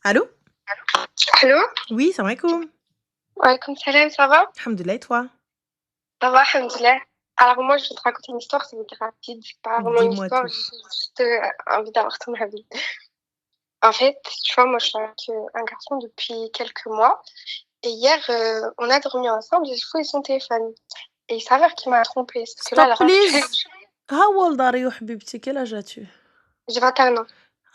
Allô? Allô? Oui, salam alaikum. Walaikum salam, ça va? Alhamdoulilah, et toi? Ça va, alhamdoulilah. Alors moi, je vais te raconter une histoire, ça va être rapide. C'est pas vraiment une Dis-moi histoire, tout. j'ai juste envie d'avoir ton avis. En fait, tu vois, moi, je suis avec un garçon depuis quelques mois. Et hier, on a dormi ensemble, j'ai fouillé son téléphone. Et il s'avère qu'il m'a trompée. Parce que là, à Stop, l'heure actuelle, please. How old are you, حبيبتي? Quel âge as-tu? j'ai 21 ans.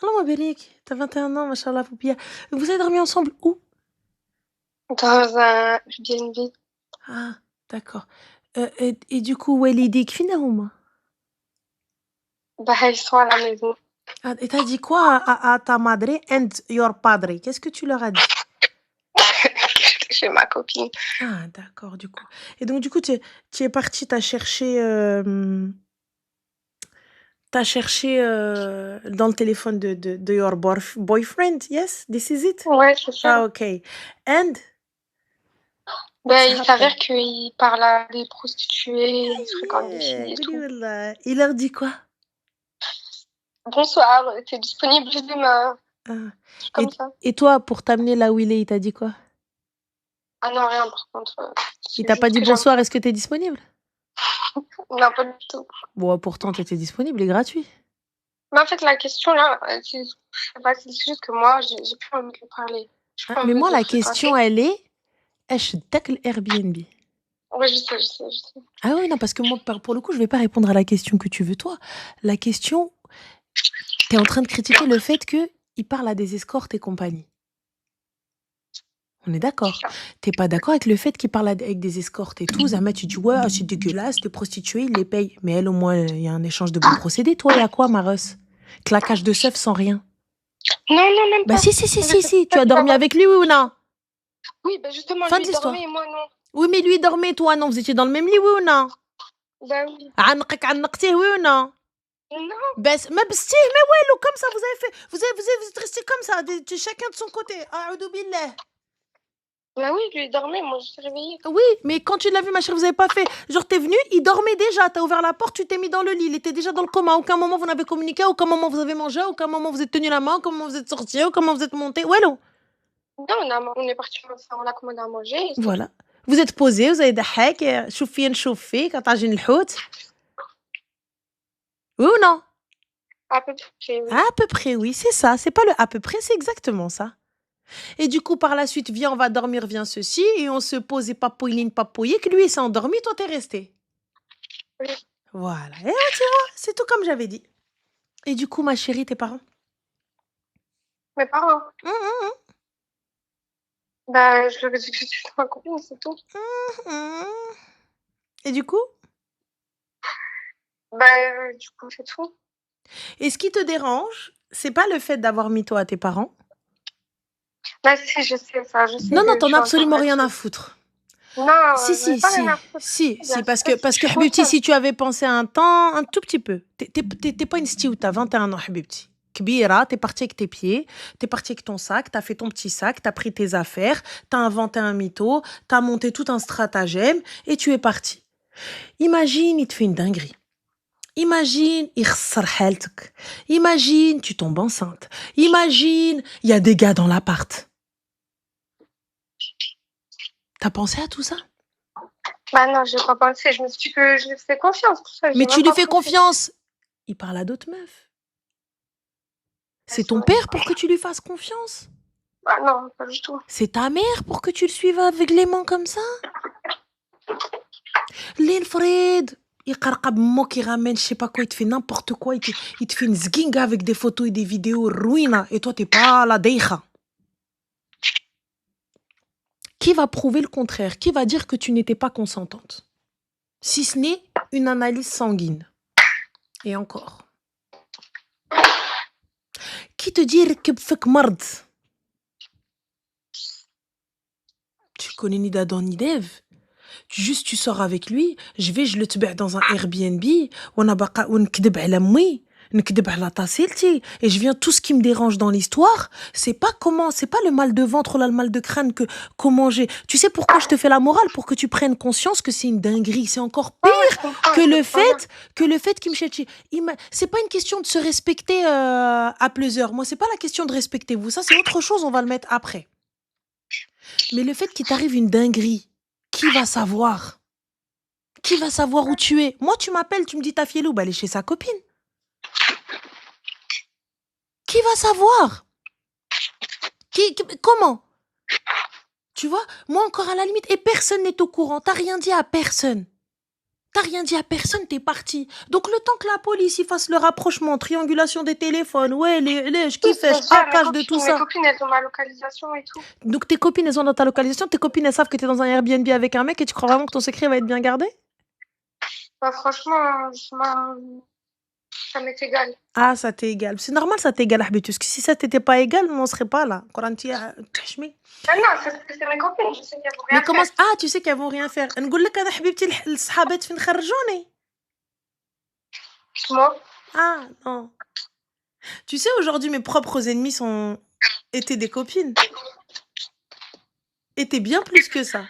Allah barik, t'as 21 ans, machallah, Poupia. Vous avez dormi ensemble où? Dans un Airbnb. Ah, d'accord. Et du coup, walidik fina huma? Bah, ils sont à la maison. Ah, et t'as dit quoi à ta madre and your padre? Qu'est-ce que tu leur as dit? Chez ma copine. Ah, d'accord, du coup. Et donc, du coup, tu es parti, t'as cherché dans le téléphone de your boyfriend, yes? This is it? Ouais, c'est ça. Ah, ok. And Bah, what's il happened? s'avère qu'il parle à des prostituées, il fréquente des filles et قولي tout. والله. Il leur dit quoi? Bonsoir, t'es disponible demain? Ah. Comme ça. Et toi, pour t'amener là où il est, il t'a dit quoi? Ah non, rien, par contre. Il C'est t'a pas juste dit que j'aime bonsoir, pas. est-ce que t'es disponible? Non, pas du tout. Bon, pourtant, t'étais disponible et gratuit. Mais en fait, la question là, je sais pas, c'est juste que moi, j'ai plus envie de lui parler. J'ai Hein, plus mais envie moi, de le la fréquenter. question, elle est, est-ce que Airbnb? Ouais, je sais. Ah oui, non, parce que moi, pour le coup, je vais pas répondre à la question que tu veux, toi. La question, t'es en train de critiquer le fait que il parle à des escortes et compagnie. On est d'accord. T'es pas d'accord avec le fait qu'il parle avec des escortes et tout. Zama, tu dis, ouais, c'est dégueulasse, t'es prostituée, il les paye. Mais elle, au moins, il y a un échange de bons procédés. Toi, il y a quoi, Maros? Claquage de seuf sans rien. Non, même Bah pas. si. Tu Ça, as tu vas dormi voir. avec lui, oui ou non? Oui, bah justement, Fin lui, de il dormait et l'histoire. moi, non. Oui, mais lui, il dormait, toi, non. Vous étiez dans le même lit, oui ou non? Bah oui. عنقتيه, oui ou non? Non. Mais بستيه mais والو comme ça vous avez fait vous êtes restés comme ça chacun de son côté أعوذ بالله. Bah oui, lui, il dormait, moi, je suis réveillée. Oui, mais quand tu l'as vu, ma chérie, vous avez pas fait. Genre, t'es venu, il dormait déjà. T'as ouvert la porte, tu t'es mis dans le lit. Il était déjà dans le coma. À aucun moment vous n'avez communiqué, à aucun moment vous avez mangé, à aucun moment vous êtes tenu la main, à aucun moment vous êtes sortis, à aucun moment vous êtes monté. Ouais, non. Non, on est parti ensemble, on a commandé à manger et c'est tout. Voilà. Vous êtes posé, vous avez ضحك شوفي نشوفي كطاجين الحوت. Oui ou non? À peu près, oui. À peu près, oui, c'est ça. C'est pas le à peu près, c'est exactement ça. Et du coup, par la suite, viens, on va dormir, viens ceci, et on se pose et papouiller, que lui il s'est endormi, toi t'es resté. Oui. Voilà. Et ouais, tu vois, c'est tout comme j'avais dit. Et du coup, ma chérie, tes parents? Mes parents. Hum, hum, Bah, je leur ai dit que j'étais ma copine, c'est tout. hum. Et du coup? Bah, du coup, c'est tout. Et ce qui te dérange, c'est pas le fait d'avoir mis toi à tes parents? Bah, si, je sais ça, je sais Non, que je t'en suis as encore absolument rien à là-dessus. foutre. Non, Si, j'en ai si, pas rien si, à foutre. si, Bien sûr parce que que si, je suis Habibti, consciente. si tu avais pensé un tout petit peu, t'es pas une stie où t'as 21 ans, Habibti. Kbira, t'es parti avec tes pieds, t'es parti avec ton sac, t'as fait ton petit sac, t'as pris tes affaires, t'as inventé un mytho, t'as monté tout un stratagème et tu es parti. Imagine, il te fait une dinguerie. Imagine, il khsar haltek. Imagine, tu tombes enceinte. Imagine, il y a des gars dans l'appart. T'as pensé à tout ça? Bah non, j'ai pas pensé. Je me suis dit que je lui fais confiance pour ça. Mais J'ai tu même lui pas fais pensé. confiance. Il parle à d'autres meufs. C'est ton père pour que tu lui fasses confiance. Bah non, pas du tout. C'est ta mère pour que tu le suives aveuglément comme ça. L'Infred, il qarqab moque, il ramène je sais pas quoi, il te fait n'importe quoi, il te fait une zginga avec des photos et des vidéos ruina et toi t'es pas la deikha. Qui va prouver le contraire? Qui va dire que tu n'étais pas consentante? Si ce n'est une analyse sanguine. Et encore. Qui te dit que fek mard? Tu connais ni d'Adam ni d'Ève. Juste tu sors avec lui, je le tbع dans un Airbnb, وانا باقا ونكذب على امي. نكدب على طاسيلتي. Et je viens, tout ce qui me dérange dans l'histoire, c'est pas le mal de ventre ou le mal de crâne comment j'ai. Tu sais pourquoi je te fais la morale? Pour que tu prennes conscience que c'est une dinguerie. C'est encore Ouais, ouais, pire je comprends, que je le comprends bien. fait qu'il me cherche. C'est pas une question de se respecter à plusieurs. Moi, c'est pas la question de respecter vous. Ça, c'est autre chose. On va le mettre après. Mais le fait qu'il t'arrive une dinguerie, qui va savoir? Qui va savoir où tu es? Moi, tu m'appelles, tu me dis ta fielou, bah elle est chez sa copine. Qui va savoir? Comment? Tu vois? Moi, encore à la limite, et personne n'est au courant. T'as rien dit à personne. T'as rien dit à personne, t'es parti. Donc, le temps que la police y fasse le rapprochement, triangulation des téléphones, ouais, je Oui, kiffe, c'est déjà hackage de tout mes ça. copines, elles ont ma localisation et tout. Donc, tes copines, elles sont dans ta localisation, tes copines, elles savent que t'es dans un Airbnb avec un mec et tu crois vraiment que ton secret va être bien gardé? Bah, franchement, ça m'est égal. Ah, ça t'est égal. C'est normal, ça t'est égal, Habib, parce que si ça t'était pas égal, on serait pas là. Coranti, تحشمي. Ah non, c'est mes copines, je sais qu'elles vont Mais rien comment faire. ah, tu sais qu'elles vont rien faire. نقول لك انا حبيبتي الصحابات فين خرجوني. Moi, Ah, non. Tu sais, aujourd'hui, mes propres ennemis étaient des copines. Étaient bien plus que ça.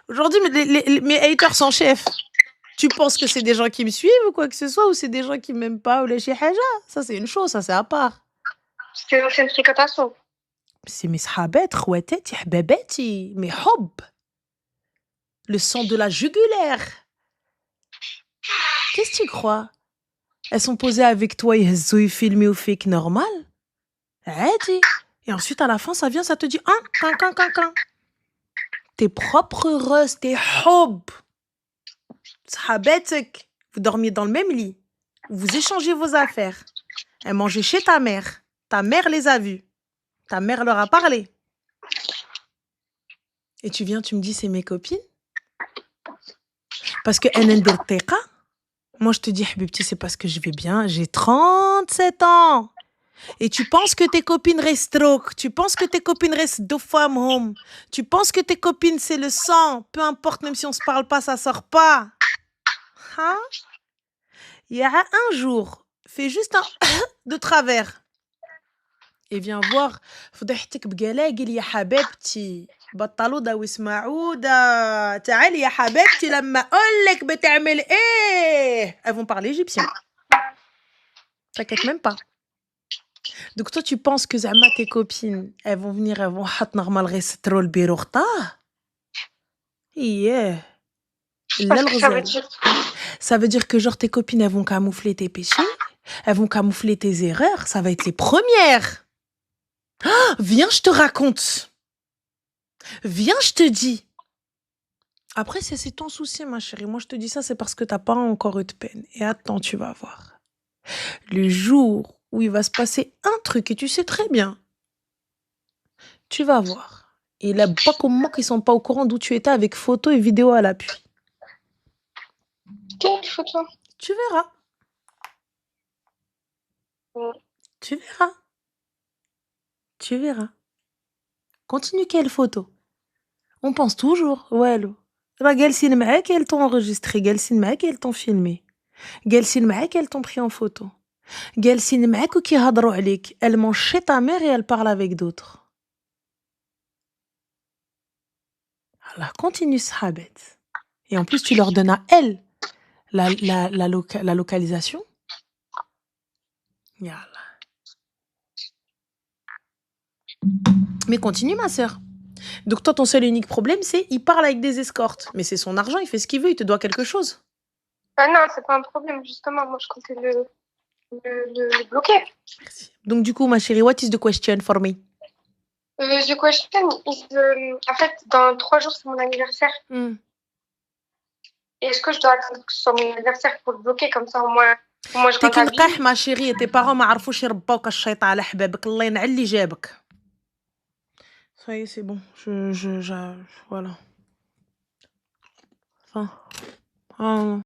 Aujourd'hui, mes haters sont chefs. Tu penses que c'est des gens qui me suivent ou quoi que ce soit, ou c'est des gens qui m'aiment pas ou les شي حاجة? Ça, c'est une chose, ça, c'est à part. parce que c'est une fréquentation. C'est mes صحابات خواتاتي حباباتي mes حب. Le sang de la jugulaire. Qu'est-ce que tu crois? Elles sont posées avec toi, يهزوا يفيلموا فيك normal. عادي. Et ensuite, à la fin, ça vient, ça te dit can. Tes propres roses, tes حب. صحاباتك. Vous dormiez dans le même lit. Vous échangez vos affaires. Elles mangeaient chez ta mère. Ta mère les a vues. Ta mère leur a parlé. Et tu viens, tu me dis, c'est mes copines? Parce que moi, je te dis, Habibti, c'est parce que je vais bien. J'ai 37 ans. Et tu penses que tes copines restent stroke. Tu penses que tes copines restent deux femmes home. Tu penses que tes copines, c'est le sang. Peu importe, même si on se parle pas, ça sort pas. Hein? Il y a un jour, fais juste un de travers. Et viens voir. فضحتك بقلاقل يا حبيبتي. بطلوا ده واسمعوا ده. تعالي يا حبيبتي لما اقولك بتعمل ايه. Elles vont parler égyptien. T'inquiète même pas. Donc toi tu penses que Zama tes copines, elles vont venir, elles vont حط normal ريسترو البيروخطة. Yeah. Je sais pas لا ce que ça veut الغزال. dire. Ça veut dire que genre tes copines, elles vont camoufler tes péchés, elles vont camoufler tes erreurs, ça va être les premières. Ah, viens, je te raconte. Viens, je te dis. Après, c'est ton souci, ma chérie. Moi, je te dis ça, c'est parce que t'as pas encore eu de peine. Et attends, tu vas voir. Le jour où il va se passer un truc, et tu sais très bien, tu vas voir. Et il y a pas comme moi qui sont pas au courant d'où tu étais avec photos et vidéos à l'appui. Quelle photo? Tu verras. Tu verras. Tu verras. Continue, quelle photo? On pense toujours, ouais, راه جالسين معاك elles t'ont enregistré, جالسين معاك elles t'ont filmé, جالسين معاك elles t'ont pris en photo, جالسين معاك وكيهضروا عليك, elles mangent chez ta mère et elles parlent avec d'autres. Alors continue صحابات. Et en plus tu leur donnes à elles la localisation. Yallah. Mais continue ma sœur. Donc toi ton seul et unique problème c'est il parle avec des escortes, mais c'est son argent, il fait ce qu'il veut, il te doit quelque chose. Ah non, c'est pas un problème, justement. Moi, je comptais le bloquer. Merci. Donc du coup ma chérie, what is the question for me? The question is, en fait, dans 3 jours, c'est mon anniversaire. Et est-ce que je dois attendre que ce soit mon anniversaire pour le bloquer, comme ça, au moins je تيك rentabilise. نقاح ما شيري تي بارون ما عرفوش يربوك الشيطان على حبابك الله ينعل اللي جابك. Ça y est, c'est bon. Voilà. Enfin.